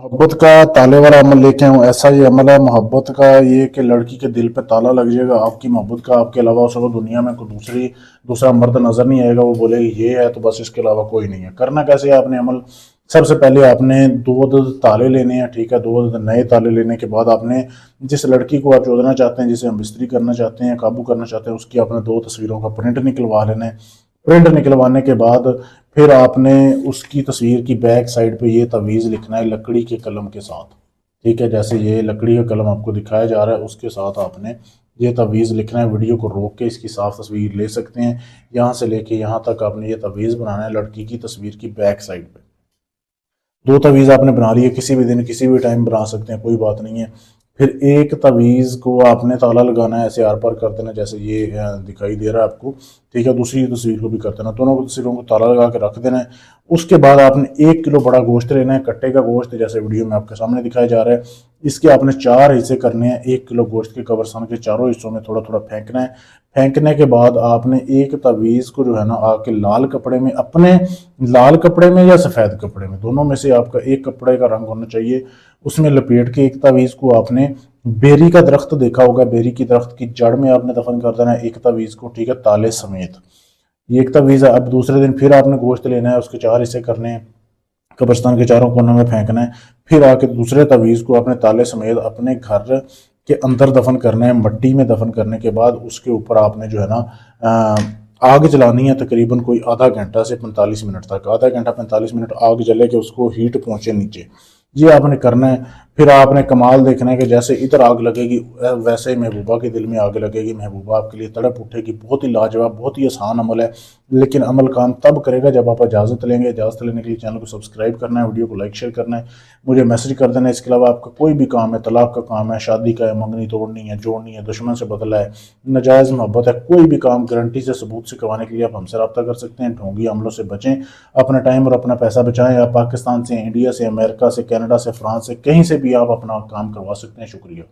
मोहब्बत का ताले वाला अमल लेके आऊँ। ऐसा ही अमल है मोहब्बत का ये कि लड़की के दिल पे ताला लग जाएगा। आपकी मोहब्बत का आपके अलावा उसको दुनिया में कोई दूसरा मर्द नजर नहीं आएगा। वो बोलेगी ये है तो बस इसके अलावा कोई नहीं है। करना कैसे है आपने अमल? सबसे पहले आपने दो ताले लेने हैं, ठीक है। दो नए ताले लेने के बाद आपने जिस लड़की को आप चोदना चाहते हैं, जिसे हम बिस्तरी करना चाहते हैं, काबू करना चाहते हैं, उसकी आपने दो तस्वीरों का प्रिंट निकलवा लेना है। प्रिंट निकलवाने के बाद फिर आपने उसकी तस्वीर की बैक साइड पे ये तवीज़ लिखना है लकड़ी के कलम के साथ, ठीक है। जैसे ये लकड़ी का कलम आपको दिखाया जा रहा है, उसके साथ आपने ये तवीज़ लिखना है। वीडियो को रोक के इसकी साफ तस्वीर ले सकते हैं। यहाँ से लेके यहाँ तक आपने ये तवीज़ बनाना है लड़की की तस्वीर की बैक साइड पे। दो तवीज़ आपने बना ली है, किसी भी दिन किसी भी टाइम बना सकते हैं, कोई बात नहीं है। फिर एक तवीज़ को आपने ताला लगाना है, ऐसे आर पार कर देना जैसे ये दिखाई दे रहा है आपको, ठीक है। दूसरी तस्वीर को भी कर देना, दोनों तस्वीरों को ताला लगा के रख देना है। उसके बाद आपने 1 किलो बड़ा गोश्त लेना है, कट्टे का गोश्त, जैसे वीडियो में आपके सामने दिखाया जा रहा है। इसके आपने 4 हिस्से करने हैं। 1 किलो गोश्त के कब्रिस्तान के चारों हिस्सों में थोड़ा थोड़ा फेंकना है। फेंकने के बाद आपने एक तवीज़ को जो है ना आके लाल कपड़े में, अपने लाल कपड़े में या सफ़ेद कपड़े में, दोनों में से आपका एक कपड़े का रंग होना चाहिए, उसमें लपेट के एक तवीज़ को आपने बेरी का दरख्त देखा होगा, बेरी की दरख्त की जड़ में आपने दफन कर देना है एक तवीज़ को, ठीक है, ताले समेत। ये एक तवीज़ है। अब दूसरे दिन फिर आपने गोश्त लेना है, उसके 4 हिस्से करने हैं, कब्रिस्तान के चारों कोनों में फेंकना है। फिर आके दूसरे तवीज़ को अपने ताले समेत अपने घर के अंदर दफन करना है। मट्टी में दफन करने के बाद उसके ऊपर आपने जो है ना आग जलानी है, तकरीबन कोई आधा घंटा से 45 मिनट तक। आधा घंटा 45 मिनट आग जले के उसको हीट पहुंचे नीचे, ये आपने करना है। फिर आपने कमाल देखना है कि जैसे इधर आग लगेगी वैसे ही महबूबा के दिल में आग लगेगी, महबूबा आपके लिए तड़प उठेगी। बहुत ही लाजवाब, बहुत ही आसान अमल है, लेकिन अमल काम तब करेगा जब आप इजाज़त लेंगे। इजाज़त लेने के लिए चैनल को सब्सक्राइब करना है, वीडियो को लाइक शेयर करना है, मुझे मैसेज कर देना है। इसके अलावा आपका कोई भी काम है, तलाक का काम है, शादी का है, मंगनी तोड़नी है, जोड़नी है, दुश्मन से बदला है, नाजायज़ मोहब्बत है, कोई भी काम गारंटी से सबूत से करवाने के लिए आप हमसे रब्ता कर सकते हैं। ढोंगी अमलों से बचें, अपना टाइम और अपना पैसा बचाएं। आप पाकिस्तान से, इंडिया से, अमेरिका से, कनाडा से, फ्रांस से, कहीं से भी आप अपना काम करवा सकते हैं। शुक्रिया।